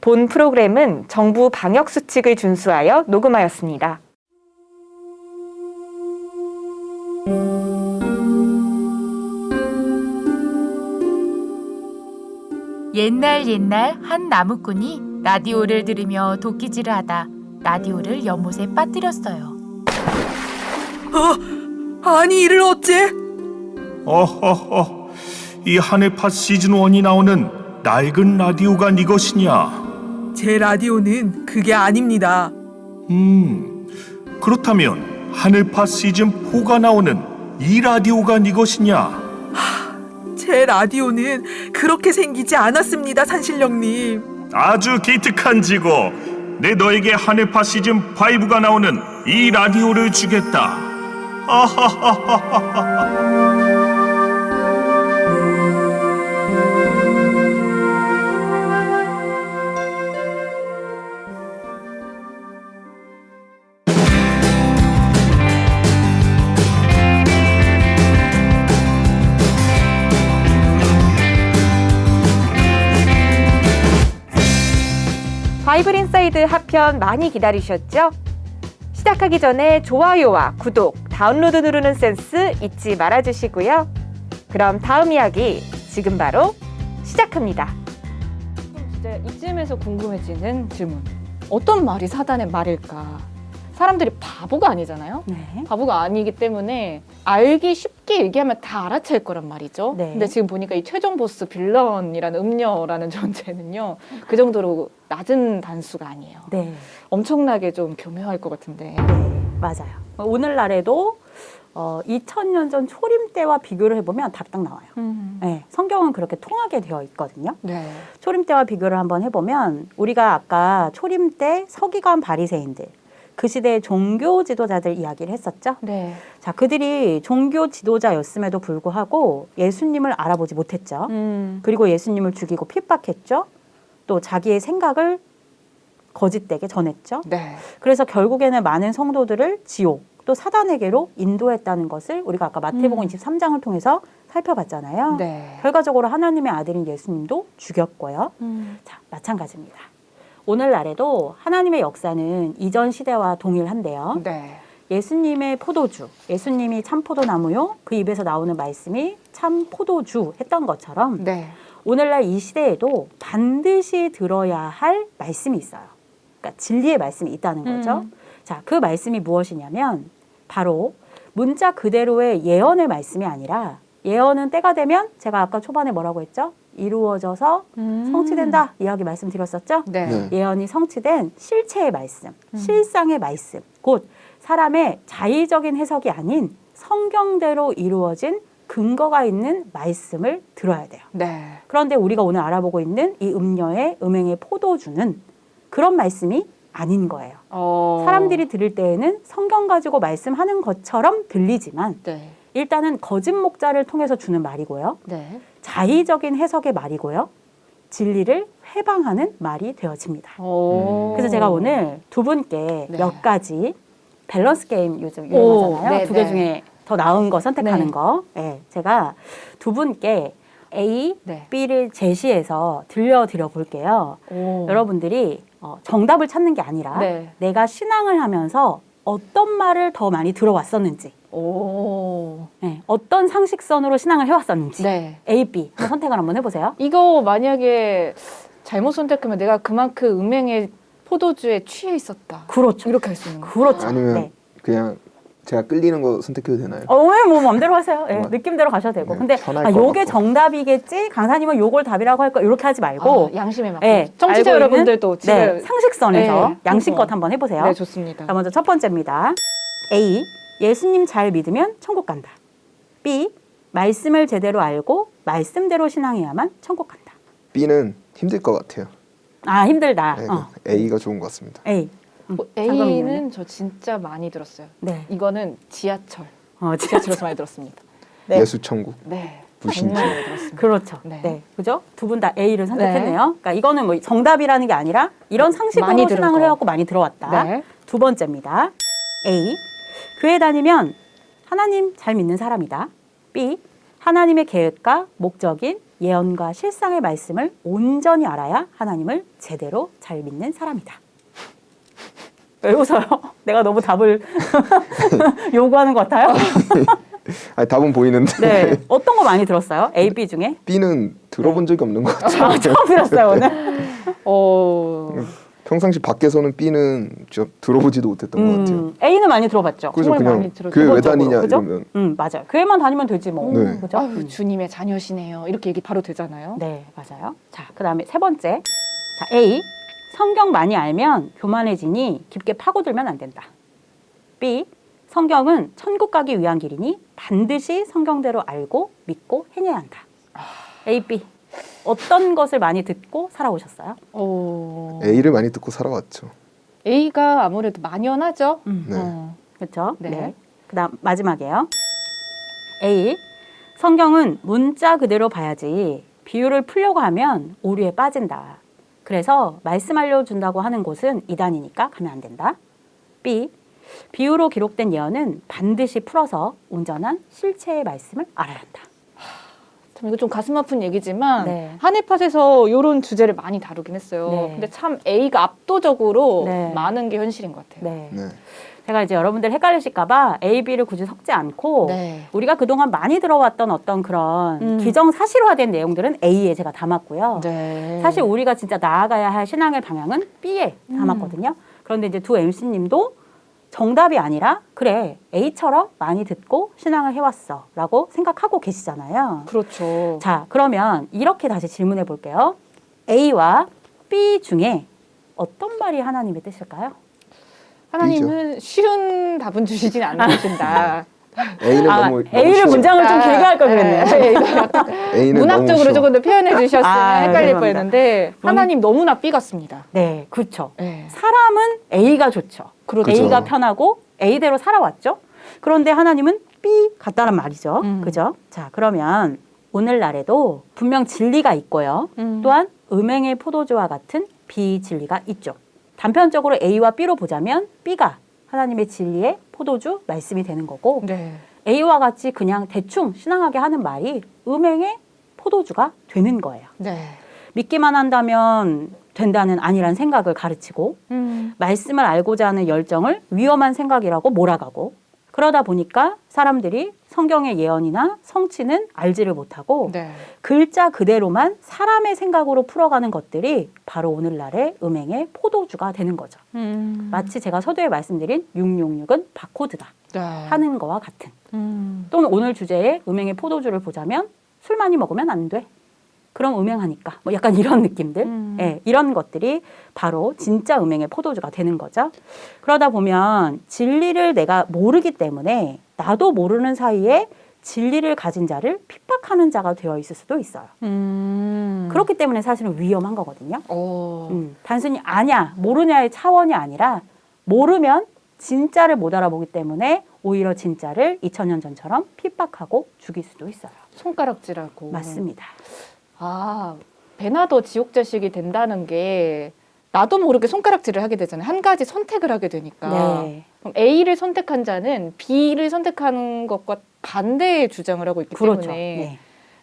본 프로그램은 정부 방역 수칙을 준수하여 녹음하였습니다. 옛날 한 나무꾼이 라디오를 들으며 도끼질을 하다 라디오를 연못에 빠뜨렸어요. 아니 이를 어째? 어허허, 이 한해파 시즌1이 나오는 낡은 라디오가 네 것이냐? 제 라디오는 그게 아닙니다. 그렇다면 한해파 시즌4가 나오는 이 라디오가 네 것이냐? 제 라디오는 그렇게 생기지 않았습니다, 산신령님. 아주 기특한 지고, 내 너에게 한해파 시즌5가 나오는 이 라디오를 주겠다. 아하하하하하. 바이블 인사이드 하편 많이 기다리셨죠? 시작하기 전에 좋아요와 구독, 다운로드 누르는 센스 잊지 말아주시고요. 그럼 다음 이야기 지금 바로 시작합니다. 진짜 이쯤에서 궁금해지는 질문. 어떤 말이 사단의 말일까? 사람들이 바보가 아니잖아요. 네. 바보가 아니기 때문에 알기 쉽게 얘기하면 다 알아챌 거란 말이죠. 네. 근데 지금 보니까 이 최종 보스 빌런이라는 음녀라는 존재는요. 그 정도로 낮은 단수가 아니에요. 네. 엄청나게 좀 교묘할 것 같은데. 네, 맞아요. 오늘날에도 2000년 전 초림 때와 비교를 해보면 답이 딱 나와요. 네, 성경은 그렇게 통하게 되어 있거든요. 네. 초림 때와 비교를 한번 해보면 우리가 아까 초림 때 서기관 바리새인들 그 시대의 종교 지도자들 이야기를 했었죠. 네. 자, 그들이 종교 지도자였음에도 불구하고 예수님을 알아보지 못했죠. 그리고 예수님을 죽이고 핍박했죠. 또 자기의 생각을 거짓되게 전했죠. 네. 그래서 결국에는 많은 성도들을 지옥 또 사단에게로 인도했다는 것을 우리가 아까 마태복음 23장을 통해서 살펴봤잖아요. 네. 결과적으로 하나님의 아들인 예수님도 죽였고요. 자, 마찬가지입니다. 오늘날에도 하나님의 역사는 이전 시대와 동일한데요. 네. 예수님의 포도주, 예수님이 참 포도나무요, 그 입에서 나오는 말씀이 참 포도주 했던 것처럼 네. 오늘날 이 시대에도 반드시 들어야 할 말씀이 있어요. 그러니까 진리의 말씀이 있다는 거죠. 자, 그 말씀이 무엇이냐면 바로 문자 그대로의 예언의 말씀이 아니라 예언은 때가 되면 제가 아까 초반에 뭐라고 했죠? 이루어져서 성취된다 이야기 말씀드렸었죠? 네. 네. 예언이 성취된 실체의 말씀, 실상의 말씀, 곧 사람의 자의적인 해석이 아닌 성경대로 이루어진 근거가 있는 말씀을 들어야 돼요. 네. 그런데 우리가 오늘 알아보고 있는 이 음녀의 음행의 포도주는 그런 말씀이 아닌 거예요. 사람들이 들을 때에는 성경 가지고 말씀하는 것처럼 들리지만 네. 일단은 거짓 목자를 통해서 주는 말이고요. 네. 자의적인 해석의 말이고요. 진리를 회방하는 말이 되어집니다. 그래서 제가 오늘 두 분께 네. 몇 가지 밸런스 게임 요즘 유행하잖아요. 네, 두 개 네. 중에 더 나은 거 선택하는 네. 거. 네, 제가 두 분께 A, 네. B를 제시해서 들려드려 볼게요. 여러분들이 정답을 찾는 게 아니라 네. 내가 신앙을 하면서 어떤 말을 더 많이 들어왔었는지, 네, 어떤 상식선으로 신앙을 해왔었는지 네. A, B 선택을 한번 해보세요. 이거 만약에 잘못 선택하면 내가 그만큼 음행의 포도주에 취해 있었다. 그렇죠. 이렇게 할 수 있는 거예요. 그렇죠. 아니면 네. 그냥 제가 끌리는 거 선택해도 되나요? 왜 뭐 마음대로 하세요. 예, 뭐, 느낌대로 가셔도 되고. 네, 근데 편할 것 요게 같고. 정답이겠지? 강사님은 요걸 답이라고 할 거 이렇게 하지 말고 양심에 맞고. 예, 청취자 알고 여러분들도 있는, 지금 네, 상식선에서 네. 양심껏 한번 해보세요. 네, 좋습니다. 자, 먼저 첫 번째입니다. A. 예수님 잘 믿으면 천국 간다. B. 말씀을 제대로 알고 말씀대로 신앙해야만 천국 간다. B는 힘들 것 같아요. 아, 힘들다. 네, A가 좋은 것 같습니다. A. A는 저 진짜 많이 들었어요. 네. 이거는 지하철. 진짜. 지하철에서 많이 들었습니다. 네. 예수 천국. 네. 불신자. 정말 많이 들었습니다. 그렇죠. 네. 네. 그죠? 두 분 다 A를 선택했네요. 그러니까 이거는 뭐 정답이라는 게 아니라 이런 상식으로 많이 들은 신앙을 거. 해갖고 많이 들어왔다. 네. 두 번째입니다. A. 교회 다니면 하나님 잘 믿는 사람이다. B. 하나님의 계획과 목적인 예언과 실상의 말씀을 온전히 알아야 하나님을 제대로 잘 믿는 사람이다. 왜 웃어요? 내가 너무 답을 요구하는 것 같아요? 아니, 답은 보이는데 네. 어떤 거 많이 들었어요? A, B 중에? B는 들어본 적이 없는 것 같아요. 아, 처음 들었어요, 오늘? 평상시 밖에서는 B는 저 들어보지도 못했던 것 같아요. A는 많이 들어봤죠? 그래서 정말 그냥 많이 들었죠. 교회 왜 기본적으로, 다니냐 그죠? 이러면 맞아요. 교회만 다니면 되지 뭐. 네. 그죠? 아유, 주님의 자녀시네요. 이렇게 얘기 바로 되잖아요. 네, 맞아요. 자, 그 다음에 세 번째. 자, A. 성경 많이 알면 교만해지니 깊게 파고들면 안 된다. B. 성경은 천국 가기 위한 길이니 반드시 성경대로 알고 믿고 행해야 한다. A, B. 어떤 것을 많이 듣고 살아오셨어요? A를 많이 듣고 살아왔죠. A가 아무래도 만연하죠. 네. 그렇죠? 네. 그다음 마지막이에요. A. 성경은 문자 그대로 봐야지 비유를 풀려고 하면 오류에 빠진다. 그래서 말씀 알려준다고 하는 곳은 이단이니까 가면 안 된다. B. 비유로 기록된 예언은 반드시 풀어서 온전한 실체의 말씀을 알아야 한다. 참 이거 좀 가슴 아픈 얘기지만 네. 한해팟에서 이런 주제를 많이 다루긴 했어요. 네. 근데 참 A가 압도적으로 네. 많은 게 현실인 것 같아요. 네. 네. 제가 이제 여러분들 헷갈리실까봐 A, B를 굳이 섞지 않고 네. 우리가 그동안 많이 들어왔던 어떤 그런 음. 기정사실화된 내용들은 A에 제가 담았고요. 네. 사실 우리가 진짜 나아가야 할 신앙의 방향은 B에 담았거든요. 그런데 이제 두 MC님도 정답이 아니라 그래 A처럼 많이 듣고 신앙을 해왔어 라고 생각하고 계시잖아요. 그렇죠. 자, 그러면 이렇게 다시 질문해 볼게요. A와 B 중에 어떤 말이 하나님의 뜻일까요? 하나님은 쉬운 답은 주시진 않으신다. A는 너무 A를 쉬워. 문장을 좀 길게 할 걸 그랬네요. A는 너무 문학적으로 쉬워. 조금 더 표현해 주셨으면 헷갈릴 죄송합니다. 뻔했는데 하나님 너무나 B 같습니다. 네, 그렇죠. 네. 사람은 A가 좋죠. 그렇죠. A가 편하고 A대로 살아왔죠. 그런데 하나님은 B 같다는 말이죠. 그죠? 자, 그러면 오늘날에도 분명 진리가 있고요. 또한 음행의 포도주와 같은 비진리가 있죠. 단편적으로 A와 B로 보자면 B가 하나님의 진리의 포도주 말씀이 되는 거고 네. A와 같이 그냥 대충 신앙하게 하는 말이 음행의 포도주가 되는 거예요. 네. 믿기만 한다면 된다는 아니란 생각을 가르치고 말씀을 알고자 하는 열정을 위험한 생각이라고 몰아가고 그러다 보니까 사람들이 성경의 예언이나 성취는 알지를 못하고 네. 글자 그대로만 사람의 생각으로 풀어가는 것들이 바로 오늘날의 음행의 포도주가 되는 거죠. 마치 제가 서두에 말씀드린 666은 바코드다 네. 하는 거와 같은. 또는 오늘 주제에 음행의 포도주를 보자면 술 많이 먹으면 안 돼. 그럼 음행하니까 뭐 약간 이런 느낌들 예, 이런 것들이 바로 진짜 음행의 포도주가 되는 거죠. 그러다 보면 진리를 내가 모르기 때문에 나도 모르는 사이에 진리를 가진 자를 핍박하는 자가 되어 있을 수도 있어요. 그렇기 때문에 사실은 위험한 거거든요. 단순히 아냐 모르냐의 차원이 아니라 모르면 진짜를 못 알아보기 때문에 오히려 진짜를 2000년 전처럼 핍박하고 죽일 수도 있어요. 손가락질하고. 맞습니다. 아, 배나도 지옥 자식이 된다는 게 나도 모르게 손가락질을 하게 되잖아요. 한 가지 선택을 하게 되니까. 네. 그럼 A를 선택한 자는 B를 선택하는 것과 반대의 주장을 하고 있기 그렇죠. 때문에 네.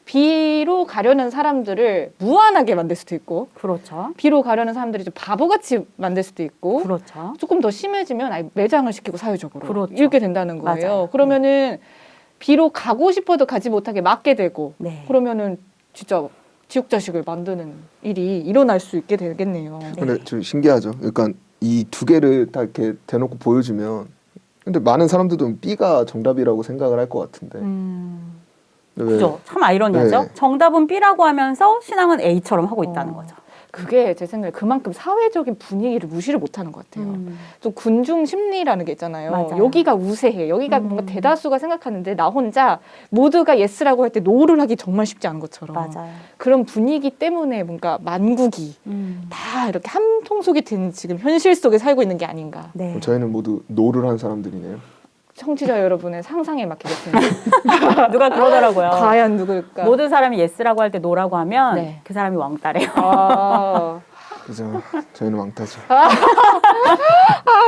B로 가려는 사람들을 무한하게 만들 수도 있고 그렇죠. B로 가려는 사람들이 좀 바보같이 만들 수도 있고 그렇죠. 조금 더 심해지면 아예 매장을 시키고 사회적으로 그렇죠. 이렇게 된다는 거예요. 맞아요. 그러면은 B로 가고 싶어도 가지 못하게 막게 되고 네. 그러면은 진짜 지옥 자식을 만드는 일이 일어날 수 있게 되겠네요. 근데 좀 신기하죠. 그러니까 이 두 개를 다 이렇게 대놓고 보여주면 근데 많은 사람들도 B가 정답이라고 생각을 할 것 같은데. 왜? 그죠. 참 아이러니하죠. 네. 정답은 B라고 하면서 신앙은 A처럼 하고 있다는 거죠. 그게 제 생각에 그만큼 사회적인 분위기를 무시를 못하는 것 같아요. 좀 군중 심리라는 게 있잖아요. 맞아요. 여기가 우세해. 여기가 뭔가 대다수가 생각하는데 나 혼자 모두가 예스라고 할 때 노를 하기 정말 쉽지 않은 것처럼. 맞아요. 그런 분위기 때문에 뭔가 만국이 다 이렇게 한 통속이 된 지금 현실 속에 살고 있는 게 아닌가. 네. 그럼 저희는 모두 노를 한 사람들이네요. 청취자 여러분의 상상에 맡기겠습니다. 누가 그러더라고요. 과연 누굴까? 모든 사람이 예스라고 할 때 노라고 하면 네. 그 사람이 왕따래요. 아, 그죠? 저희는 왕따죠.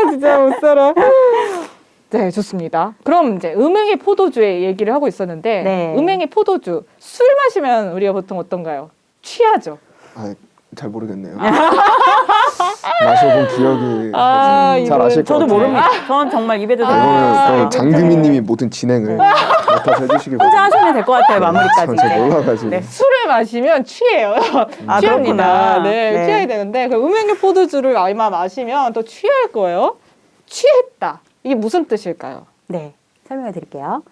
진짜 못 살아. 네, 좋습니다. 그럼 이제 음행의 포도주의 얘기를 하고 있었는데 네. 음행의 포도주 술 마시면 우리가 보통 어떤가요? 취하죠. 아, 잘 모르겠네요. 마셔본 기억이 잘 이걸 아실 것 저도 같아요. 모릅니다. 저는 정말 입에도 이거는 장금희님이 모든 진행을 맡아서 해주시길 혼자 바랍니다. 하시면 될 것 같아요. 마무리까지. 전 잘 몰라가지고. 네. 술을 마시면 취해요. 아, 취합니다. 그렇구나. 네, 네. 취해야 되는데 그 음행의 포도주를 아마 마시면 또 취할 거예요. 취했다. 이게 무슨 뜻일까요? 네, 설명해 드릴게요.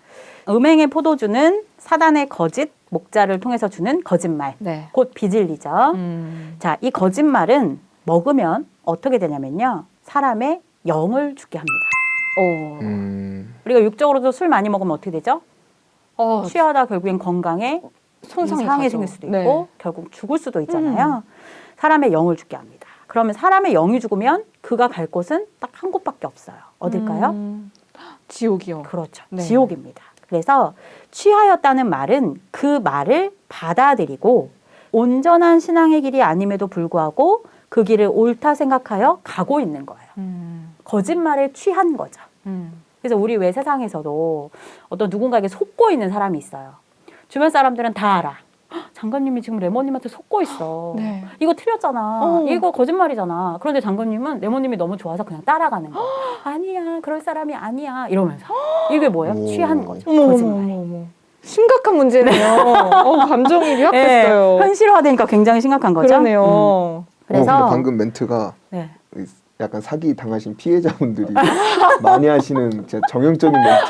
음행의 포도주는 사단의 거짓, 목자를 통해서 주는 거짓말, 네. 곧 비진리죠. 자, 이 거짓말은 먹으면 어떻게 되냐면요. 사람의 영을 죽게 합니다. 우리가 육적으로도 술 많이 먹으면 어떻게 되죠? 취하다 결국엔 건강에 손상이 상해 가죠. 생길 수도 있고 네. 결국 죽을 수도 있잖아요. 사람의 영을 죽게 합니다. 그러면 사람의 영이 죽으면 그가 갈 곳은 딱 한 곳밖에 없어요. 어딜까요? 지옥이요. 그렇죠. 네. 지옥입니다. 그래서 취하였다는 말은 그 말을 받아들이고 온전한 신앙의 길이 아님에도 불구하고 그 길을 옳다 생각하여 가고 있는 거예요. 거짓말에 취한 거죠. 그래서 우리 왜 세상에서도 어떤 누군가에게 속고 있는 사람이 있어요. 주변 사람들은 다 알아. "헉, 장관님이 지금 레모님한테 속고 있어. 네. 이거 틀렸잖아. 이거 거짓말이잖아. 그런데 장관님은 레모님이 너무 좋아서 그냥 따라가는 거. 아니야, 그럴 사람이 아니야. 이러면서. 이게 뭐예요? 오. 취한 거죠. 어머, 거짓말에. 어머. 심각한 문제네요. 감정이 네, 위압됐어요. 현실화되니까 굉장히 심각한 거죠. 그러네요. 그래서 근데 방금 멘트가 네. 약간 사기 당하신 피해자분들이 많이 하시는 진짜 정형적인 멘트.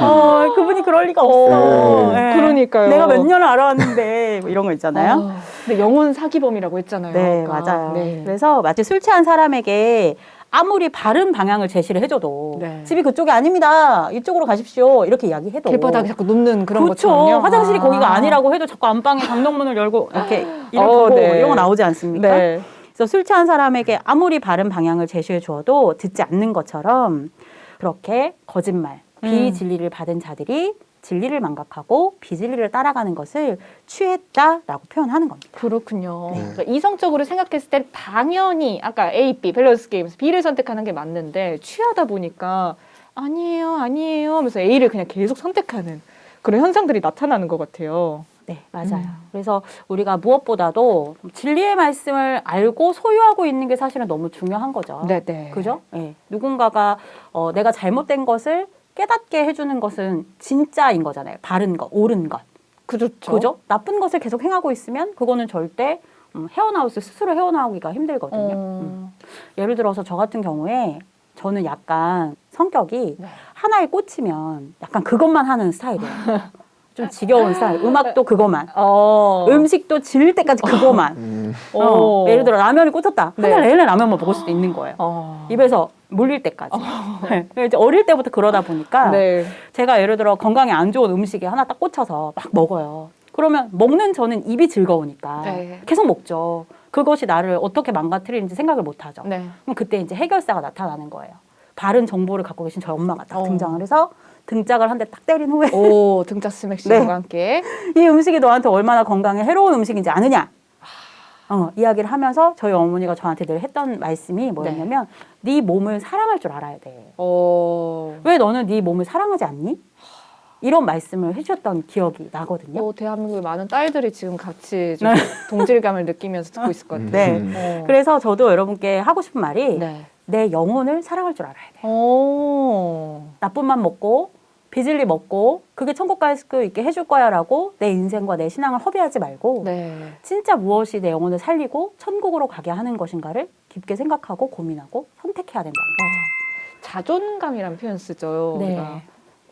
그분이 그럴 리가 없어. 네. 그러니까요. 내가 몇 년을 알아왔는데 뭐 이런 거 있잖아요. 근데 영혼 사기범이라고 했잖아요. 네, 아까. 맞아요. 네. 그래서 마치 술 취한 사람에게 아무리 바른 방향을 제시를 해줘도 네. 집이 그쪽이 아닙니다. 이쪽으로 가십시오. 이렇게 이야기해도 길바닥에 자꾸 눕는 그런 그렇죠. 것처럼요. 화장실이 거기가 아니라고 해도 자꾸 안방에 방명문을 열고 이렇게 이렇게 네. 이런 거 나오지 않습니까? 네. 그래서 술 취한 사람에게 아무리 바른 방향을 제시해 주어도 듣지 않는 것처럼 그렇게 거짓말, 비진리를 받은 자들이 진리를 망각하고 비진리를 따라가는 것을 취했다라고 표현하는 겁니다. 그렇군요. 네. 그러니까 이성적으로 생각했을 땐 당연히 아까 A, B 밸런스 게임에서 B를 선택하는 게 맞는데 취하다 보니까 아니에요 하면서 A를 그냥 계속 선택하는 그런 현상들이 나타나는 것 같아요. 네, 맞아요. 그래서 우리가 무엇보다도 진리의 말씀을 알고 소유하고 있는 게 사실은 너무 중요한 거죠. 네네. 그죠? 네. 누군가가 내가 잘못된 것을 깨닫게 해주는 것은 진짜인 거잖아요. 바른 것, 옳은 것. 그렇죠. 그죠? 나쁜 것을 계속 행하고 있으면 그거는 절대 스스로 헤어나오기가 힘들거든요. 예를 들어서 저 같은 경우에 저는 약간 성격이 네. 하나에 꽂히면 약간 그것만 하는 스타일이에요. 좀 지겨운 스타일. 음악도 그것만. 음식도 질릴 때까지 그것만. 예를 들어 라면이 꽂혔다. 네. 한 달 내내 라면만 먹을 수도 있는 거예요. 입에서 물릴 때까지. 네. 이제 어릴 때부터 그러다 보니까 네. 제가 예를 들어 건강에 안 좋은 음식에 하나 딱 꽂혀서 막 먹어요. 그러면 먹는 저는 입이 즐거우니까 네. 계속 먹죠. 그것이 나를 어떻게 망가뜨리는지 생각을 못 하죠. 네. 그럼 그때 이제 해결사가 나타나는 거예요. 바른 정보를 갖고 계신 저희 엄마가 딱 어. 등장을 해서 등짝을 한 대 딱 때린 후에 오, 등짝 스맥싱과 네. 함께. 이 음식이 너한테 얼마나 건강에 해로운 음식인지 아느냐? 이야기를 하면서 저희 어머니가 저한테 늘 했던 말씀이 뭐였냐면 네 몸을 사랑할 줄 알아야 돼. 왜 너는 네 몸을 사랑하지 않니? 이런 말씀을 해주셨던 기억이 나거든요. 대한민국의 많은 딸들이 지금 같이 좀 동질감을 느끼면서 듣고 있을 것 같아요. 네. 그래서 저도 여러분께 하고 싶은 말이 네. 내 영혼을 사랑할 줄 알아야 돼. 오. 나쁜 맘 먹고 비질리 먹고 그게 천국 갈 수 있게 해줄 거야라고 내 인생과 내 신앙을 허비하지 말고 네. 진짜 무엇이 내 영혼을 살리고 천국으로 가게 하는 것인가를 깊게 생각하고 고민하고 선택해야 된다는 거죠. 자존감이라는 표현 쓰죠. 네. 우리가.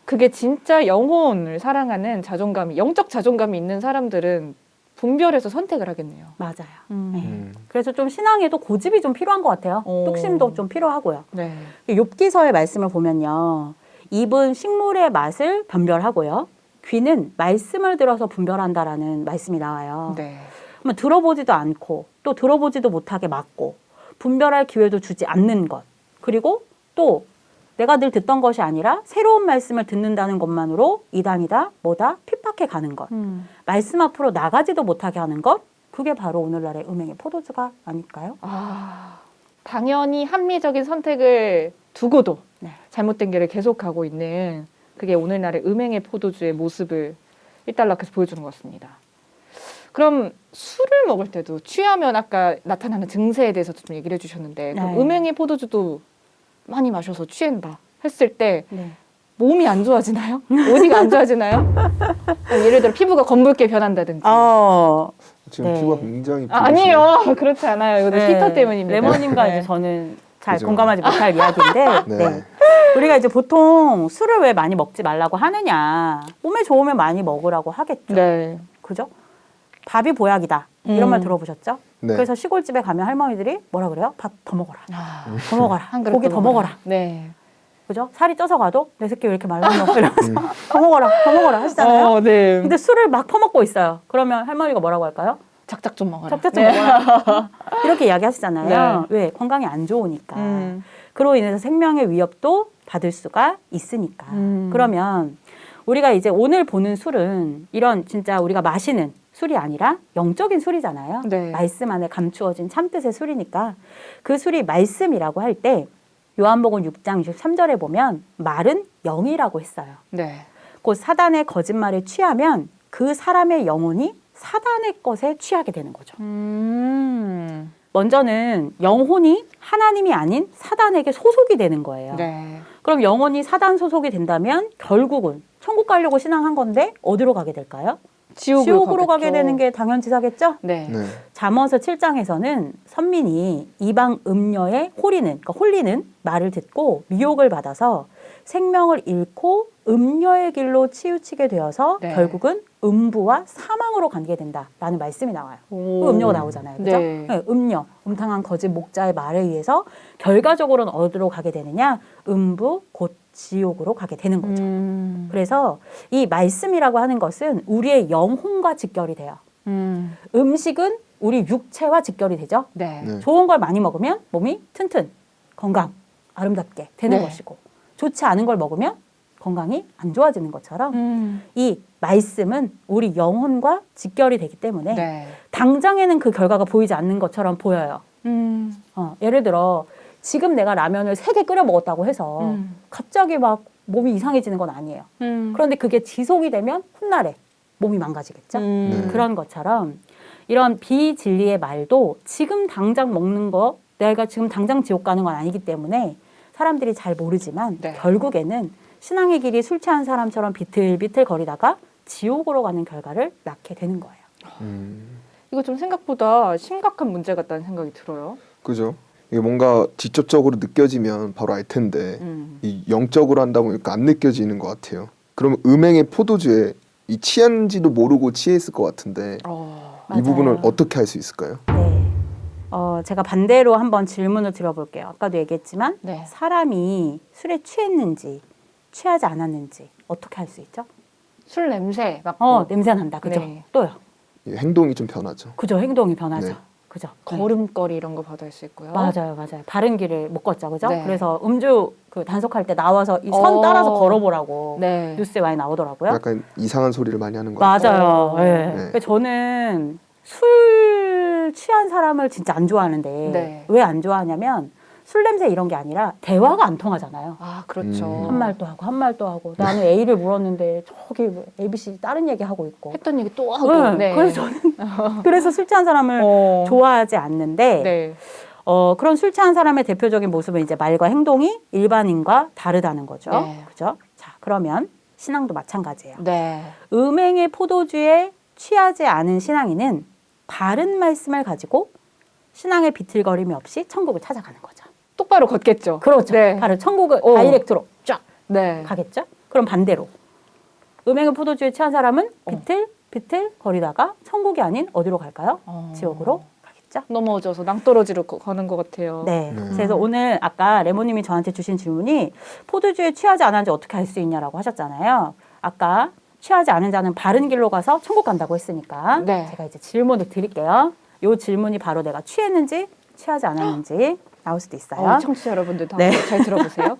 그게 진짜 영혼을 사랑하는 자존감이, 영적 자존감이 있는 사람들은 분별해서 선택을 하겠네요. 맞아요. 네. 그래서 좀 신앙에도 고집이 좀 필요한 것 같아요. 뚝심도 좀 필요하고요. 네. 욥기서의 말씀을 보면요. 입은 식물의 맛을 변별하고요. 귀는 말씀을 들어서 분별한다라는 말씀이 나와요. 네. 그러면 들어보지도 않고 또 들어보지도 못하게 막고 분별할 기회도 주지 않는 것. 그리고 또 내가 늘 듣던 것이 아니라 새로운 말씀을 듣는다는 것만으로 이단이다, 뭐다, 핍박해 가는 것. 말씀 앞으로 나가지도 못하게 하는 것. 그게 바로 오늘날의 음행의 포도주가 아닐까요? 당연히 합리적인 선택을 두고도 잘못된 길을 계속가고 있는 그게 오늘날의 음행의 포도주의 모습을 일단락해서 보여주는 것 같습니다. 그럼 술을 먹을 때도 취하면 아까 나타나는 증세에 대해서도 좀 얘기를 해주셨는데 그럼 네. 음행의 포도주도 많이 마셔서 취한다 했을 때 네. 몸이 안 좋아지나요? 어디가 안 좋아지나요? 예를 들어 피부가 검붉게 변한다든지. 지금 네. 피부가 굉장히 아니에요. 그렇지 않아요. 이거 네. 히터 때문입니다. 레모님과 네. 이제 저는 잘 그죠. 공감하지 못할 이야기인데 네. 네. 우리가 이제 보통 술을 왜 많이 먹지 말라고 하느냐. 몸에 좋으면 많이 먹으라고 하겠죠. 네. 그죠? 밥이 보약이다. 이런 말 음. 들어보셨죠? 네. 그래서 시골집에 가면 할머니들이 뭐라 그래요? 밥 더 먹어라. 아, 더 먹어라. 한 그릇 고기 더 먹어라. 네. 그죠? 살이 쪄서 가도 내 새끼 왜 이렇게 말랐노? 이러면서 더 먹어라. 더 먹어라 하시잖아요. 네. 근데 술을 막 퍼먹고 있어요. 그러면 할머니가 뭐라고 할까요? 작작 좀 먹어라. 적자 좀 네. 먹어라. 이렇게 이야기하시잖아요. 네. 왜? 건강이 안 좋으니까. 음. 그로 인해서 생명의 위협도 받을 수가 있으니까. 그러면 우리가 이제 오늘 보는 술은 이런 진짜 우리가 마시는 술이 아니라 영적인 술이잖아요. 네. 말씀 안에 감추어진 참뜻의 술이니까 그 술이 말씀이라고 할 때 요한복음 6장 23절에 보면 말은 영이라고 했어요. 네. 곧 사단의 거짓말에 취하면 그 사람의 영혼이 사단의 것에 취하게 되는 거죠. 먼저는 영혼이 하나님이 아닌 사단에게 소속이 되는 거예요. 네. 그럼 영혼이 사단 소속이 된다면 결국은 천국 가려고 신앙한 건데 어디로 가게 될까요? 지옥으로 가게 되는 게 당연지사겠죠? 네. 네. 잠언서 7장에서는 선민이 이방 음녀의 홀리는 말을 듣고 미혹을 받아서 생명을 잃고 음녀의 길로 치우치게 되어서 네. 결국은 음부와 사망으로 가게 된다라는 말씀이 나와요. 그 음녀가 나오잖아요. 그죠? 네. 네, 음녀, 음탕한 거짓 목자의 말에 의해서 결과적으로는 어디로 가게 되느냐? 음부, 곧 지옥으로 가게 되는 거죠. 그래서 이 말씀이라고 하는 것은 우리의 영혼과 직결이 돼요. 음식은 우리 육체와 직결이 되죠. 네. 네. 좋은 걸 많이 먹으면 몸이 튼튼, 건강, 아름답게 되는 네. 것이고 좋지 않은 걸 먹으면 건강이 안 좋아지는 것처럼 이 말씀은 우리 영혼과 직결이 되기 때문에 네. 당장에는 그 결과가 보이지 않는 것처럼 보여요. 예를 들어 지금 내가 라면을 3개 끓여 먹었다고 해서 갑자기 막 몸이 이상해지는 건 아니에요. 그런데 그게 지속이 되면 훗날에 몸이 망가지겠죠. 네. 그런 것처럼 이런 비진리의 말도 지금 당장 먹는 거 내가 지금 당장 지옥 가는 건 아니기 때문에 사람들이 잘 모르지만 네. 결국에는 신앙의 길이 술 취한 사람처럼 비틀비틀 거리다가 지옥으로 가는 결과를 낳게 되는 거예요. 이거 좀 생각보다 심각한 문제 같다는 생각이 들어요. 그죠? 이게 뭔가 직접적으로 느껴지면 바로 알 텐데 이 영적으로 한다 보니까 안 느껴지는 것 같아요. 그러면 음행의 포도주에 이 취한지도 모르고 취했을 것 같은데 이 맞아요. 부분을 어떻게 할 수 있을까요? 네. 제가 반대로 한번 질문을 드려볼게요. 아까도 얘기했지만 네. 사람이 술에 취했는지 취하지 않았는지 어떻게 할 수 있죠? 술 냄새 맡고 냄새 난다. 그죠? 네. 또요. 이 행동이 좀 변하죠. 그죠? 행동이 변하죠. 네. 그죠? 걸음걸이 이런 거 받을 수 있고요. 맞아요. 바른 길을 못 걷죠. 그죠? 네. 그래서 음주 그 단속할 때 나와서 이 선 따라서 걸어보라고 네. 뉴스에 많이 나오더라고요. 약간 이상한 소리를 많이 하는 것 같아요. 맞아요. 예. 네. 그러니까 저는 술 취한 사람을 진짜 안 좋아하는데 네. 왜 안 좋아하냐면 술 냄새 이런 게 아니라 대화가 안 통하잖아요. 아, 그렇죠. 한 말도 하고 한 말도 하고 나는 A를 물었는데 저기 ABC 다른 얘기 하고 있고. 했던 얘기 또 하고. 네. 그래서 저는 그래서 술 취한 사람을 좋아하지 않는데 네. 그런 술 취한 사람의 대표적인 모습은 이제 말과 행동이 일반인과 다르다는 거죠. 네. 그죠? 자, 그러면 신앙도 마찬가지예요. 네. 음행의 포도주에 취하지 않은 신앙인은 바른 말씀을 가지고 신앙의 비틀거림이 없이 천국을 찾아가는 거죠. 똑바로 걷겠죠. 그렇죠. 네. 바로 천국을 다이렉트로 쫙 네. 가겠죠. 그럼 반대로 음행의 포도주에 취한 사람은 비틀 거리다가 천국이 아닌 어디로 갈까요? 지옥으로 가겠죠. 넘어져서 낭떠러지로 거는 것 같아요. 네. 네. 그래서 오늘 아까 레모님이 저한테 주신 질문이 포도주에 취하지 않은지 어떻게 할 수 있냐라고 하셨잖아요. 아까 취하지 않은 자는 바른 길로 가서 천국 간다고 했으니까 네. 제가 이제 질문을 드릴게요. 이 질문이 바로 내가 취했는지 취하지 않았는지 나올 수도 있어요. 청취자 여러분들도 네. 한번 잘 들어보세요.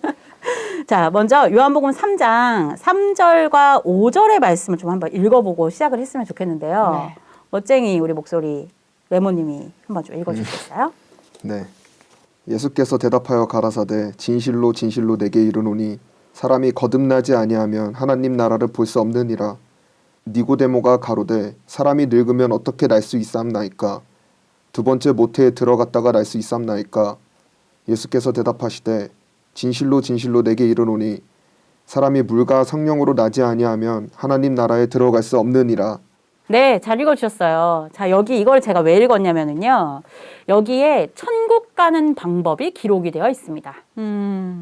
자, 먼저 요한복음 3장 3절과 5절의 말씀을 좀 한번 읽어보고 시작을 했으면 좋겠는데요. 네. 멋쟁이 우리 목소리 레모님이 한번 좀 읽어주시겠어요? 네. 예수께서 대답하여 가라사대 진실로 진실로 내게 이르노니 사람이 거듭나지 아니하면 하나님 나라를 볼 수 없느니라. 니고데모가 가로되 사람이 늙으면 어떻게 날 수 있사옵나이까? 두 번째 모태에 들어갔다가 날 수 있사옵나이까? 예수께서 대답하시되 진실로 진실로 내게 이르노니 사람이 물과 성령으로 나지 아니하면 하나님 나라에 들어갈 수 없느니라. 네, 잘 읽어주셨어요. 자, 여기 이걸 제가 왜 읽었냐면은요. 여기에 천국 가는 방법이 기록이 되어 있습니다.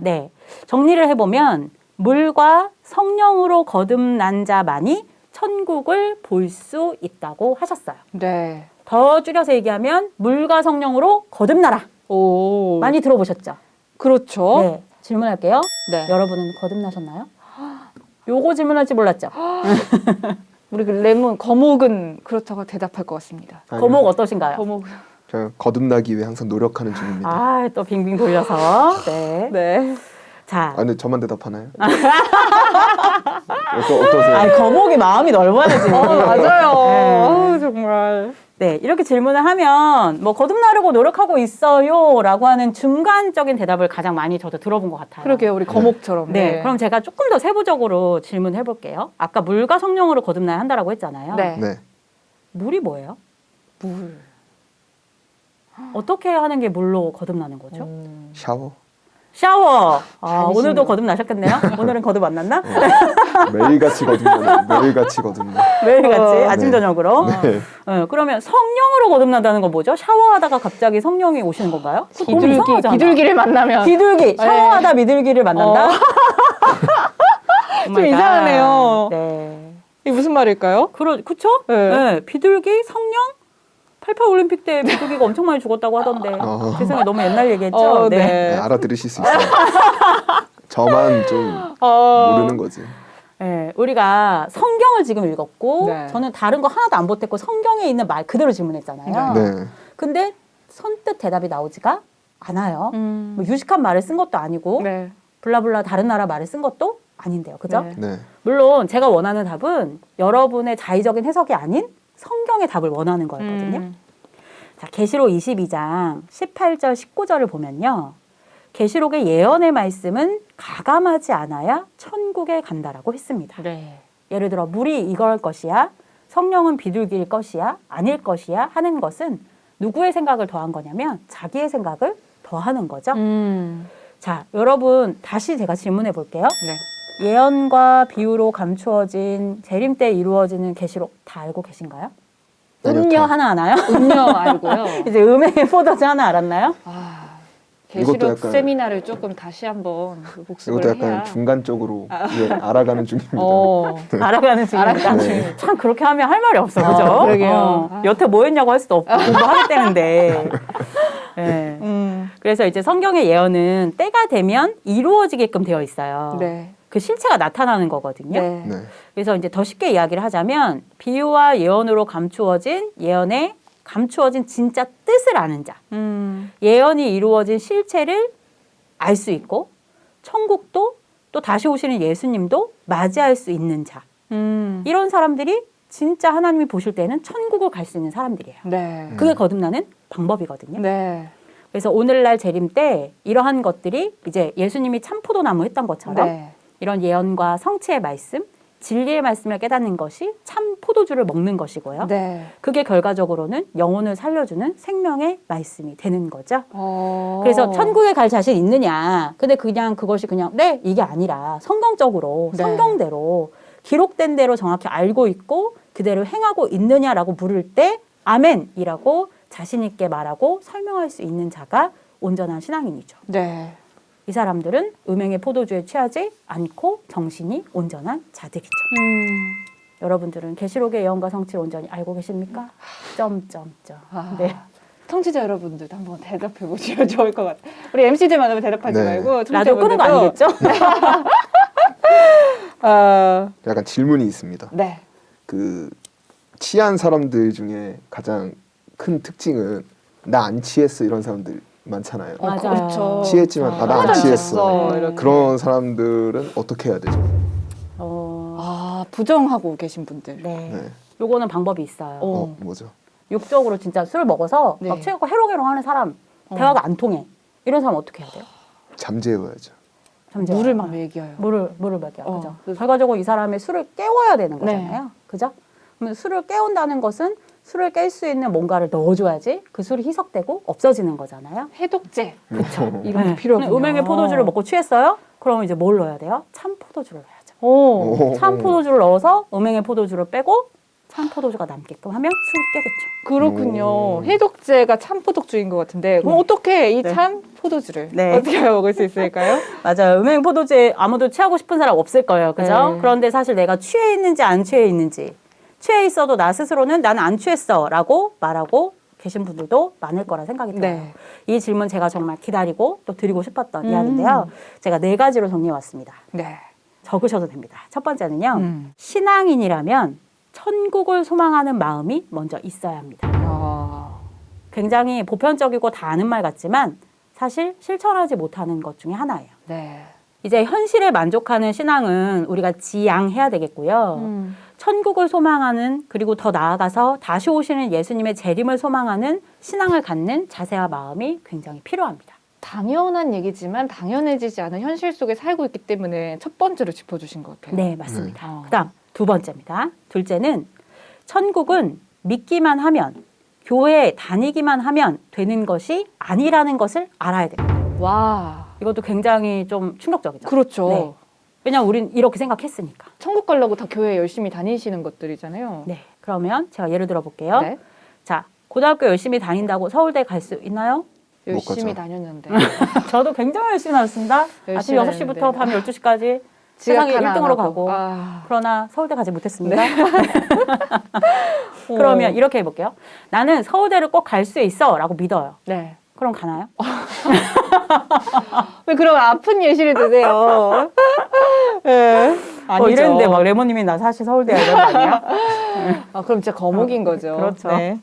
네, 정리를 해보면 물과 성령으로 거듭난 자만이 천국을 볼 수 있다고 하셨어요. 네. 더 줄여서 얘기하면 물과 성령으로 거듭나라. 오. 많이 들어보셨죠? 그렇죠. 네, 질문할게요. 네. 여러분은 거듭나셨나요? 요거 질문할지 몰랐죠? 우리 그 레몬 거목은 그렇다고 대답할 것 같습니다. 거목 어떠신가요? 거목. 제가 거듭나기 위해 항상 노력하는 중입니다. 아, 또 빙빙 돌려서. 네. 네. 자, 근데 저만 대답하나요? 어떠세요? 아니, 거목이 마음이 넓어야지. 맞아요. 네. 아우, 정말. 네, 이렇게 질문을 하면 뭐 거듭나려고 노력하고 있어요라고 하는 중간적인 대답을 가장 많이 저도 들어본 것 같아요. 그러게요. 우리 거목처럼. 네, 그럼 제가 조금 더 세부적으로 질문해 볼게요. 아까 물과 성령으로 거듭나야 한다라고 했잖아요. 네. 네. 물이 뭐예요? 물. 어떻게 하는 게 물로 거듭나는 거죠? 샤워. 샤워. 아, 관심이. 오늘도 거듭나셨겠네요? 오늘은 거듭 안 났나? 매일같이 거듭나. 매일같이 거듭나. 매일같이 아침 네. 저녁으로. 네. 그러면 성령으로 거듭난다는 건 뭐죠? 샤워하다가 갑자기 성령이 오시는 건가요? 그거 너무 이상하잖아. 비둘기를 만나면. 비둘기. 샤워하다 비둘기를 만난다? 좀 이상하네요. 네. 이게 무슨 말일까요? 그쵸? 네. 네. 비둘기, 성령? 88 올림픽 때 비둘기가 엄청 많이 죽었다고 하던데. 세상에 너무 옛날 얘기했죠? 네. 네, 알아들으실 수 있어요. 저만 좀 모르는 거지. 네, 우리가 성경을 지금 읽었고 네. 저는 다른 거 하나도 안 보탰고 성경에 있는 말 그대로 질문했잖아요. 네. 근데 선뜻 대답이 나오지가 않아요. 뭐 유식한 말을 쓴 것도 아니고 네. 블라블라 다른 나라 말을 쓴 것도 아닌데요. 그죠? 네. 네. 물론 제가 원하는 답은 여러분의 자의적인 해석이 아닌 성경의 답을 원하는 거였거든요. 자, 계시록 22장 18절 19절을 보면요. 계시록의 예언의 말씀은 가감하지 않아야 천국에 간다라고 했습니다. 네. 예를 들어 물이 이걸 것이야, 성령은 비둘기일 것이야, 아닐 것이야 하는 것은 누구의 생각을 더한 거냐면 자기의 생각을 더하는 거죠. 자, 여러분 다시 제가 질문해 볼게요. 네. 예언과 비유로 감추어진 재림 때 이루어지는 계시록 다 알고 계신가요? 아니요, 음녀 다. 하나 아나요? 음녀 알고요. 이제 음행의 포도주 하나 알았나요? 아, 이것도 계시록 약간- 세미나를 조금 다시 한번 복습을 이것도 약간 해야. 중간적으로 예, 알아가는 중입니다. 알아가는 중입니다. 알아가는 중. 참 그렇게 하면 할 말이 없어, 그죠? 그러게요. 여태 뭐 했냐고 할 수도 없고 공부하기 때문에. 네. 그래서 이제 성경의 예언은 때가 되면 이루어지게끔 되어 있어요. 네. 그 실체가 나타나는 거거든요. 네. 네. 그래서 이제 더 쉽게 이야기를 하자면 비유와 예언으로 감추어진 예언의 감추어진 진짜 뜻을 아는 자. 예언이 이루어진 실체를 알 수 있고 천국도 또 다시 오시는 예수님도 맞이할 수 있는 자. 이런 사람들이 진짜 하나님이 보실 때는 천국을 갈 수 있는 사람들이에요. 네. 그게 거듭나는 방법이거든요. 네. 그래서 오늘날 재림 때 이러한 것들이 이제 예수님이 참포도나무 했던 것처럼 네. 이런 예언과 성취의 말씀, 진리의 말씀을 깨닫는 것이 참 포도주를 먹는 것이고요. 네. 그게 결과적으로는 영혼을 살려주는 생명의 말씀이 되는 거죠. 어. 그래서 천국에 갈 자신 있느냐. 근데 그냥 그것이 그냥 네 이게 아니라 성경적으로 네. 성경대로 기록된 대로 정확히 알고 있고 그대로 행하고 있느냐라고 물을 때 아멘이라고 자신 있게 말하고 설명할 수 있는 자가 온전한 신앙인이죠. 네. 이 사람들은 음행의 포도주에 취하지 않고 정신이 온전한 자들이죠. 여러분들은 계시록의 예언과 성취를 온전히 알고 계십니까? 점점점. 아. 네. 청취자 여러분들도 한번 대답해 보시면 좋을 것 같아요. 우리 MC들만 하면 대답하지 네. 말고 라디오 끄는 거 청취자분들도 아니겠죠? 약간 질문이 있습니다. 네. 그 취한 사람들 중에 가장 큰 특징은 나 안 취했어 이런 사람들 많잖아요. 맞아요. 그렇죠. 취했지만 아, 나 안 화장실 취했어. 갔어, 이렇게. 그런 사람들은 어떻게 해야 되죠? 아, 부정하고 계신 분들. 네. 네. 요거는 방법이 있어요. 어. 뭐죠? 육적으로 진짜 술 먹어서 네. 막 취하고 해롱해롱 하는 사람 대화가 안 통해. 이런 사람 어떻게 해야 돼요? 잠재워야죠. 잠재워요. 물을 막 먹여요. 물을 먹여요. 어, 그죠? 그래서- 결과적으로 이 사람의 술을 깨워야 되는 네. 거잖아요. 그죠? 그러면 술을 깨운다는 것은 술을 깰 수 있는 뭔가를 넣어줘야지 그 술이 희석되고 없어지는 거잖아요. 해독제 그렇죠. 이런 게 네. 필요하군요. 음행의 포도주를 먹고 취했어요? 그러면 이제 뭘 넣어야 돼요? 참 포도주를 넣어야죠. 오. 참 포도주를 넣어서 음행의 포도주를 빼고 참 포도주가 남게끔 하면 술이 깨겠죠. 그렇군요. 오. 해독제가 참포독주인 것 같은데 그럼 네. 어떻게 이 네. 참 포도주를 네. 어떻게 먹을 수 있을까요? 맞아요. 음행 포도주에 아무도 취하고 싶은 사람 없을 거예요. 그죠? 네. 그런데 사실 내가 취해 있는지 안 취해 있는지 취해 있어도 나 스스로는 나는 안 취했어 라고 말하고 계신 분들도 많을 거라 생각이 들어요. 네. 이 질문 제가 정말 기다리고 또 드리고 싶었던 이야기인데요. 제가 4가지로 정리해 왔습니다. 네. 적으셔도 됩니다. 첫 번째는요. 음. 신앙인이라면 천국을 소망하는 마음이 먼저 있어야 합니다. 굉장히 보편적이고 다 아는 말 같지만 사실 실천하지 못하는 것 중에 하나예요. 네. 이제 현실에 만족하는 신앙은 우리가 지양해야 되겠고요. 천국을 소망하는 그리고 더 나아가서 다시 오시는 예수님의 재림을 소망하는 신앙을 갖는 자세와 마음이 굉장히 필요합니다. 당연한 얘기지만 당연해지지 않은 현실 속에 살고 있기 때문에 첫 번째로 짚어주신 것 같아요. 네, 맞습니다. 네. 그다음 2번째입니다. 둘째는 천국은 믿기만 하면 교회에 다니기만 하면 되는 것이 아니라는 것을 알아야 됩니다. 와. 이것도 굉장히 좀 충격적이죠. 그렇죠. 네. 왜냐하면 우린 이렇게 생각했으니까. 천국 가려고 다 교회 열심히 다니시는 것들이잖아요. 네. 그러면 제가 예를 들어 볼게요. 네. 자, 고등학교 열심히 다닌다고 서울대 갈 수 있나요? 열심히 가죠. 다녔는데. 저도 굉장히 열심히 다녔습니다. 아침 열심히 6시부터 다녔는데. 밤 12시까지 지각 세상에 하나 안 1등으로 하고. 가고. 아. 그러나 서울대 가지 못했습니다. 어. 그러면 이렇게 해볼게요. 나는 서울대를 꼭 갈 수 있어 라고 믿어요. 네. 그럼 가나요? 왜 그런 아픈 예시를 드세요? 네. 아니죠. 이랬는데 막 레모님이 나 사실 서울대야 이런 거 아니야? 아, 그럼 진짜 거목인 거죠. 그렇죠. 네.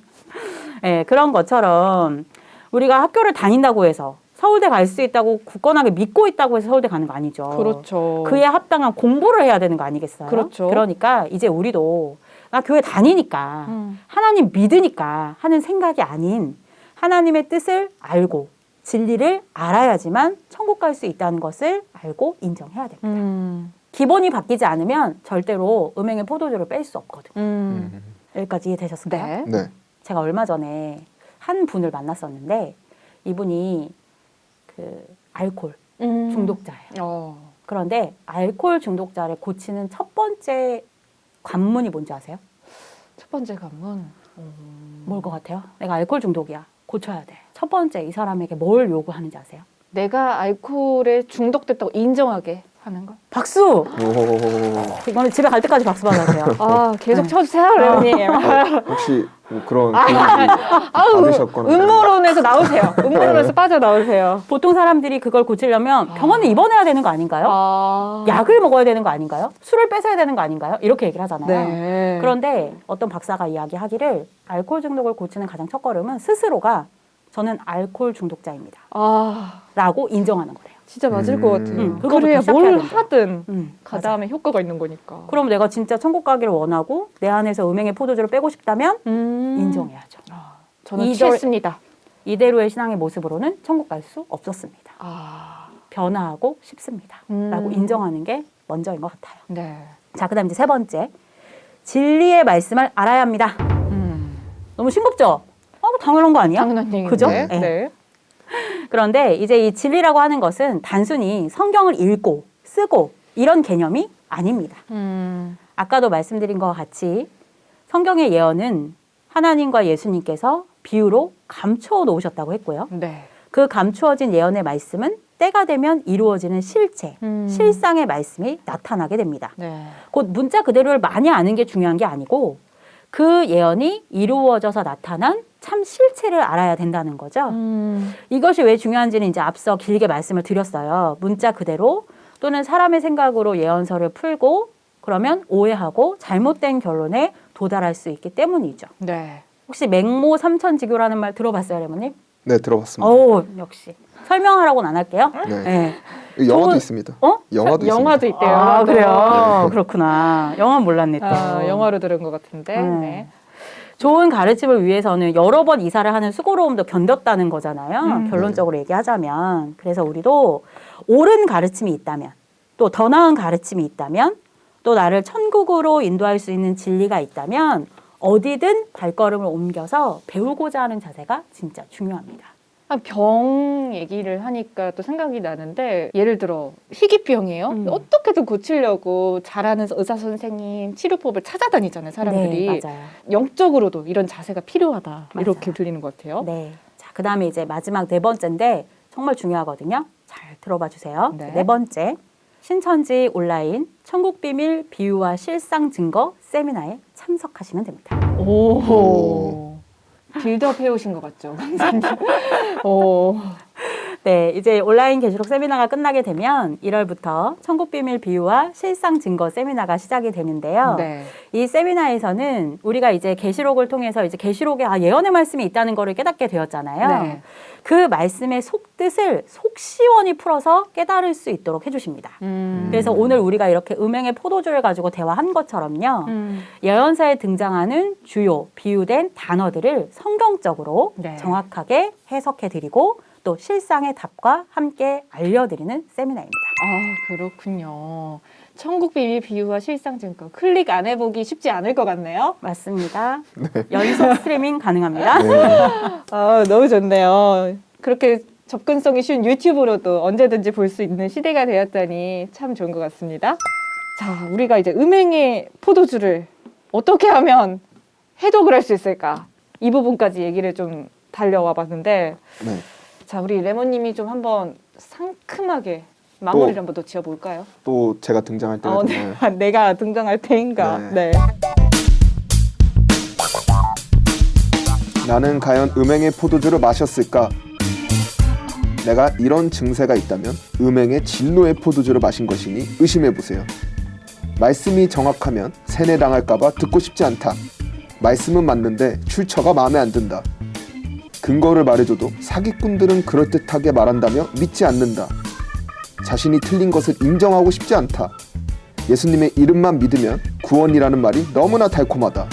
네, 그런 것처럼 우리가 학교를 다닌다고 해서 서울대 갈 수 있다고 굳건하게 믿고 있다고 해서 서울대 가는 거 아니죠. 그렇죠. 그에 합당한 공부를 해야 되는 거 아니겠어요? 그렇죠. 그러니까 이제 우리도 나 교회 다니니까 하나님 믿으니까 하는 생각이 아닌 하나님의 뜻을 알고 진리를 알아야지만 천국 갈 수 있다는 것을 알고 인정해야 됩니다. 기본이 바뀌지 않으면 절대로 음행의 포도주를 뺄 수 없거든요. 여기까지 이해되셨을까요? 네. 네. 제가 얼마 전에 한 분을 만났었는데 이분이 그 알코올 중독자예요. 그런데 알코올 중독자를 고치는 첫 번째 관문이 뭔지 아세요? 첫 번째 관문. 뭘 것 같아요? 내가 알코올 중독이야. 고쳐야 돼. 첫 번째 이 사람에게 뭘 요구하는지 아세요? 내가 알코올에 중독됐다고 인정하게 하는 거. 박수! 오, 이거는 집에 갈 때까지 박수 받아야 돼요. 아, 계속 쳐주세요, 레오님. 혹시 뭐 그런 교육이 받으셨거나 음모론에서 나오세요. 음모론에서 빠져나오세요. 보통 사람들이 그걸 고치려면 병원에 입원해야 되는 거 아닌가요? 아. 약을 먹어야 되는 거 아닌가요? 술을 뺏어야 되는 거 아닌가요? 이렇게 얘기를 하잖아요. 네. 그런데 어떤 박사가 이야기하기를 알코올 중독을 고치는 가장 첫걸음은 스스로가 저는 알코올 중독자입니다. 아, 라고 인정하는 거래요. 진짜 맞을 것 같아요. 그거부터 그래야 시작해야 뭘 된다. 하든 그 맞아요. 다음에 효과가 있는 거니까. 그럼 내가 진짜 천국 가기를 원하고 내 안에서 음행의 포도주를 빼고 싶다면 인정해야죠. 저는 이절- 취했습니다. 이대로의 신앙의 모습으로는 천국 갈 수 없었습니다. 아, 변화하고 싶습니다. 라고 인정하는 게 먼저인 것 같아요. 네. 자, 그 다음 이제 세 번째. 진리의 말씀을 알아야 합니다. 너무 싱겁죠? 당연한 거 아니야? 당연한 얘기인데. 그죠? 네. 네. 그런데 이제 이 진리라고 하는 것은 단순히 성경을 읽고 쓰고 이런 개념이 아닙니다. 아까도 말씀드린 것과 같이 성경의 예언은 하나님과 예수님께서 비유로 감추어 놓으셨다고 했고요. 네. 그 감추어진 예언의 말씀은 때가 되면 이루어지는 실체, 실상의 말씀이 나타나게 됩니다. 네. 곧 문자 그대로를 많이 아는 게 중요한 게 아니고 그 예언이 이루어져서 나타난 참 실체를 알아야 된다는 거죠. 이것이 왜 중요한지는 이제 앞서 길게 말씀을 드렸어요. 문자 그대로 또는 사람의 생각으로 예언서를 풀고 그러면 오해하고 잘못된 결론에 도달할 수 있기 때문이죠. 네. 혹시 맹모 삼천지교라는 말 들어봤어요, 레모님? 네, 들어봤습니다. 오, 역시. 설명하라고는 안 할게요. 네. 네. 영화도 저는- 있습니다. 어? 영화도 영화도 있습니다. 있대요. 아, 영화도. 그래요? 그렇구나. 영화 몰랐네, 또. 아, 영화로 들은 것 같은데. 음. 네. 좋은 가르침을 위해서는 여러 번 이사를 하는 수고로움도 견뎠다는 거잖아요. 네. 결론적으로 얘기하자면. 그래서 우리도 옳은 가르침이 있다면, 또 더 나은 가르침이 있다면, 또 나를 천국으로 인도할 수 있는 진리가 있다면 어디든 발걸음을 옮겨서 배우고자 하는 자세가 진짜 중요합니다. 병 얘기를 하니까 또 생각이 나는데 예를 들어 희귀병이에요. 어떻게든 고치려고 잘하는 의사 선생님 치료법을 찾아다니잖아요, 사람들이. 네, 맞아요. 영적으로도 이런 자세가 필요하다. 이렇게 맞아요. 들리는 것 같아요. 네. 자, 그다음에 이제 마지막 네 번째인데 정말 중요하거든요. 잘 들어봐 주세요. 네. 네 번째. 신천지 온라인 천국 비밀 비유와 실상 증거 세미나에 참석하시면 됩니다. 오. 빌드업 해오신 것 같죠, 강사님? 오. 네, 이제 온라인 계시록 세미나가 끝나게 되면 1월부터 천국 비밀 비유와 실상 증거 세미나가 시작이 되는데요. 네. 이 세미나에서는 우리가 이제 계시록을 통해서 이제 계시록에 예언의 말씀이 있다는 거를 깨닫게 되었잖아요. 네. 그 말씀의 속뜻을 속시원히 풀어서 깨달을 수 있도록 해주십니다. 그래서 오늘 우리가 이렇게 음행의 포도주를 가지고 대화한 것처럼요. 예언서에 등장하는 주요 비유된 단어들을 성경적으로 네. 정확하게 해석해드리고 또 실상의 답과 함께 알려드리는 세미나입니다. 아, 그렇군요. 천국 비밀 비유와 실상 증거. 클릭 안 해보기 쉽지 않을 것 같네요. 맞습니다. 연속 스트리밍 가능합니다. 네. 아, 너무 좋네요. 그렇게 접근성이 쉬운 유튜브로도 언제든지 볼 수 있는 시대가 되었다니 참 좋은 것 같습니다. 자, 우리가 이제 음행의 포도주를 어떻게 하면 해독을 할 수 있을까? 이 부분까지 얘기를 좀 달려와 봤는데, 네. 자, 우리 레몬님이 좀 한번 상큼하게 마무리를 한번 더 지어볼까요? 또 제가 등장할 때가 되나요? 내가 등장할 때인가? 네. 네. 나는 과연 음행의 포도주를 마셨을까? 내가 이런 증세가 있다면 음행의 진노의 포도주를 마신 것이니 의심해보세요. 말씀이 정확하면 세뇌당할까봐 듣고 싶지 않다. 말씀은 맞는데 출처가 마음에 안 든다. 근거를 말해줘도 사기꾼들은 그럴듯하게 말한다며 믿지 않는다. 자신이 틀린 것을 인정하고 싶지 않다. 예수님의 이름만 믿으면 구원이라는 말이 너무나 달콤하다.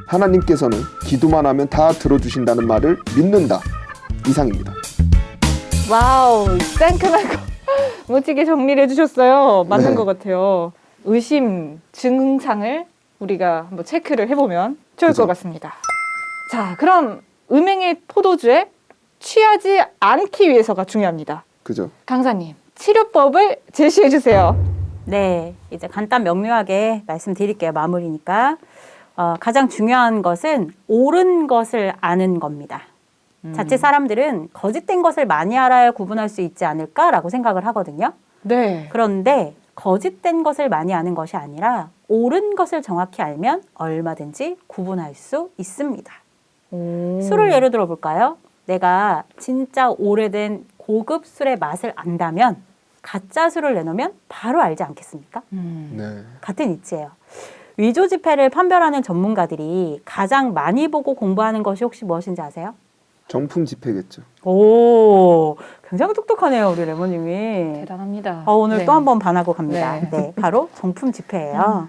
하나님께서는 기도만 하면 다 들어주신다는 말을 믿는다. 이상입니다. 와우, 상큼하고 멋지게 정리를 해주셨어요. 맞는 네. 것 같아요. 의심 증상을 우리가 한번 체크를 해보면 좋을 그죠. 것 같습니다. 자, 그럼 음행의 포도주에 취하지 않기 위해서가 중요합니다. 그죠? 강사님, 치료법을 제시해 주세요. 네, 이제 간단 명료하게 말씀드릴게요. 마무리니까. 가장 중요한 것은 옳은 것을 아는 겁니다. 자칫 사람들은 거짓된 것을 많이 알아야 구분할 수 있지 않을까라고 생각을 하거든요. 네. 그런데 거짓된 것을 많이 아는 것이 아니라 옳은 것을 정확히 알면 얼마든지 구분할 수 있습니다. 술을 예를 들어 볼까요? 내가 진짜 오래된 고급 술의 맛을 안다면 가짜 술을 내놓으면 바로 알지 않겠습니까? 네. 같은 이치예요. 위조 지폐를 판별하는 전문가들이 가장 많이 보고 공부하는 것이 혹시 무엇인지 아세요? 정품 지폐겠죠. 오, 굉장히 똑똑하네요, 우리 레몬님이. 대단합니다. 오늘 네. 또 한 번 반하고 갑니다. 네. 네, 바로 정품 지폐예요.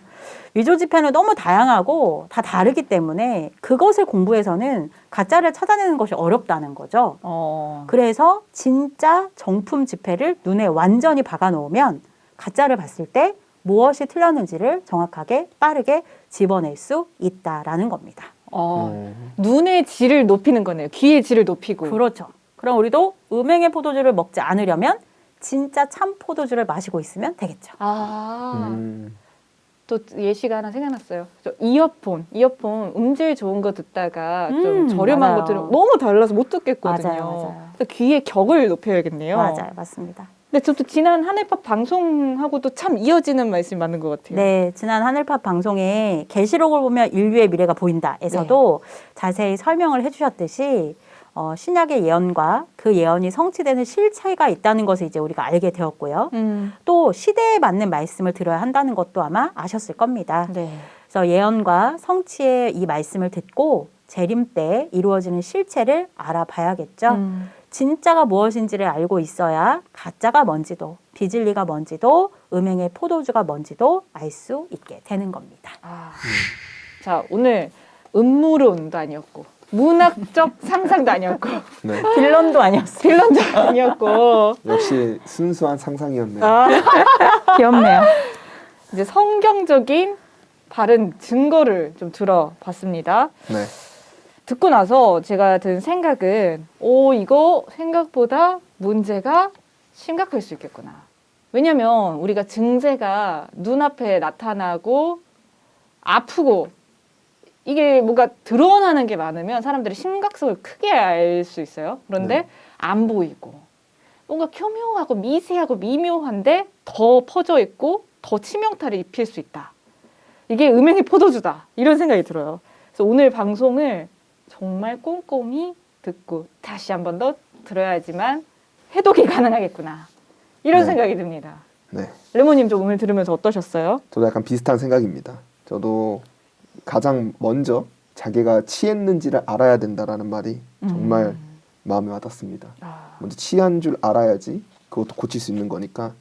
위조 지폐는 너무 다양하고 다 다르기 때문에 그것을 공부해서는 가짜를 찾아내는 것이 어렵다는 거죠. 그래서 진짜 정품 지폐를 눈에 완전히 박아 놓으면 가짜를 봤을 때 무엇이 틀렸는지를 정확하게 빠르게 집어낼 수 있다라는 겁니다. 눈의 질을 높이는 거네요. 귀의 질을 높이고. 그렇죠. 그럼 우리도 음행의 포도주를 먹지 않으려면 진짜 참 포도주를 마시고 있으면 되겠죠. 또 예시가 하나 생각났어요. 저 이어폰 음질 좋은 거 듣다가 좀 저렴한 맞아요. 거 들으면 너무 달라서 못 듣겠거든요. 맞아요. 그래서 귀의 격을 높여야겠네요. 맞아요, 맞습니다. 근데 저도 지난 하늘팝 방송하고도 참 이어지는 말씀이 맞는 것 같아요. 네, 지난 하늘팝 방송에 계시록을 보면 인류의 미래가 보인다에서도 자세히 설명을 해주셨듯이 신약의 예언과 그 예언이 성취되는 실체가 있다는 것을 이제 우리가 알게 되었고요. 또 시대에 맞는 말씀을 들어야 한다는 것도 아마 아셨을 겁니다. 네. 그래서 예언과 성취의 이 말씀을 듣고 재림 때 이루어지는 실체를 알아봐야겠죠. 진짜가 무엇인지를 알고 있어야 가짜가 뭔지도 비진리가 뭔지도 음행의 포도주가 뭔지도 알 수 있게 되는 겁니다. 자, 오늘 음모론도 아니었고 문학적 상상도 아니었고 네. 빌런도 아니었어요. 빌런도 아니었고 역시 순수한 상상이었네요. 귀엽네요. 이제 성경적인 바른 증거를 좀 들어봤습니다. 네. 듣고 나서 제가 든 생각은 이거 생각보다 문제가 심각할 수 있겠구나. 왜냐면 우리가 증세가 눈앞에 나타나고 아프고 이게 뭔가 드러나는 게 많으면 사람들이 심각성을 크게 알 수 있어요. 그런데 네. 안 보이고 뭔가 교묘하고 미세하고 미묘한데 더 퍼져 있고 더 치명타를 입힐 수 있다. 이게 음행의 포도주다. 이런 생각이 들어요. 그래서 오늘 방송을 정말 꼼꼼히 듣고 다시 한 번 더 들어야지만 해독이 가능하겠구나. 이런 네. 생각이 듭니다. 네. 레모님 좀 오늘 들으면서 어떠셨어요? 저도 약간 비슷한 생각입니다. 저도 가장 먼저 자기가 취했는지를 알아야 된다라는 말이 정말 마음에 와닿습니다. 먼저 취한 줄 알아야지 그것도 고칠 수 있는 거니까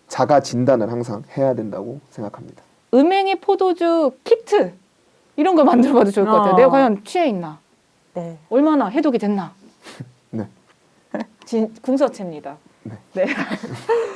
자가 진단을 항상 해야 된다고 생각합니다. 음행의 포도주 키트 이런 거 만들어봐도 좋을 것 같아요. 내가 과연 취해 있나? 네. 얼마나 해독이 됐나? 네. 궁서체입니다. 네.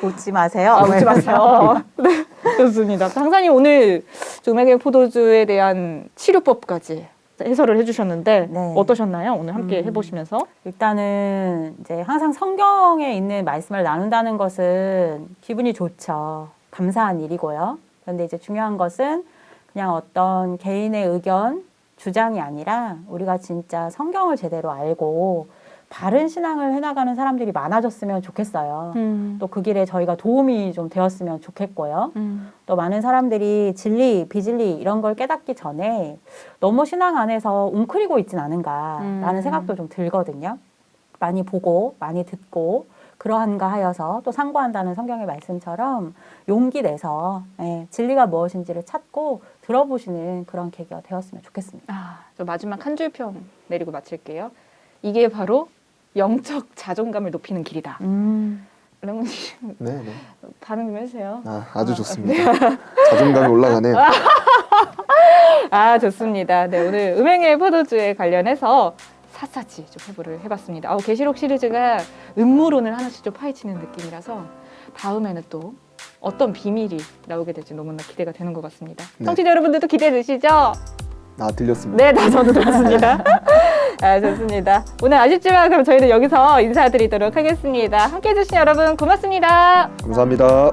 웃지 마세요. 웃지 마세요. 네, 좋습니다. 강사님 오늘 음행의 포도주에 대한 치료법까지 해설을 해주셨는데 네. 어떠셨나요? 오늘 함께 해보시면서. 일단은 이제 항상 성경에 있는 말씀을 나눈다는 것은 기분이 좋죠. 감사한 일이고요. 그런데 이제 중요한 것은 그냥 어떤 개인의 의견, 주장이 아니라 우리가 진짜 성경을 제대로 알고 바른 신앙을 해나가는 사람들이 많아졌으면 좋겠어요. 또 그 길에 저희가 도움이 좀 되었으면 좋겠고요. 또 많은 사람들이 진리, 비진리 이런 걸 깨닫기 전에 너무 신앙 안에서 웅크리고 있진 않은가라는 생각도 좀 들거든요. 많이 보고 많이 듣고 그러한가 하여서 또 상고한다는 성경의 말씀처럼 용기 내서 진리가 무엇인지를 찾고 들어보시는 그런 계기가 되었으면 좋겠습니다. 저 마지막 한 줄 평 내리고 마칠게요. 이게 바로 영적 자존감을 높이는 길이다. 레몬님 네, 네. 반응 좀 해주세요. 아주 좋습니다. 자존감이 올라가네요. 좋습니다. 네, 오늘 음행의 포도주에 관련해서 샅샅이 좀 해보를 해봤습니다. 계시록 시리즈가 음모론을 하나씩 좀 파헤치는 느낌이라서 다음에는 또 어떤 비밀이 나오게 될지 너무나 기대가 되는 것 같습니다. 네. 청취자 여러분들도 기대해 주시죠? 들렸습니다. 네, 저도 들었습니다. 좋습니다. 오늘 아쉽지만 그럼 저희는 여기서 인사드리도록 하겠습니다. 함께해 주신 여러분 고맙습니다. 감사합니다.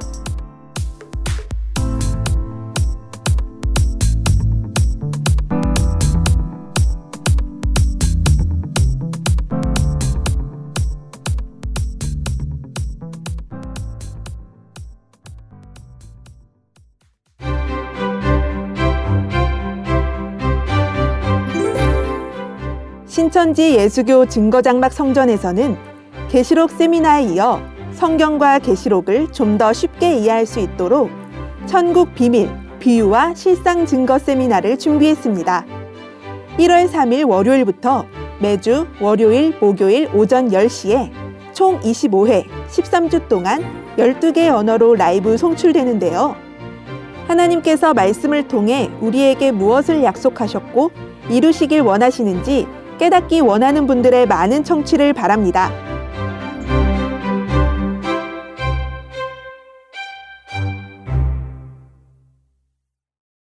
신천지 예수교 증거장막 성전에서는 계시록 세미나에 이어 성경과 계시록을 좀 더 쉽게 이해할 수 있도록 천국 비밀, 비유와 실상 증거 세미나를 준비했습니다. 1월 3일 월요일부터 매주 월요일, 목요일 오전 10시에 총 25회, 13주 동안 12개 언어로 라이브 송출되는데요. 하나님께서 말씀을 통해 우리에게 무엇을 약속하셨고 이루시길 원하시는지 깨닫기 원하는 분들의 많은 청취를 바랍니다.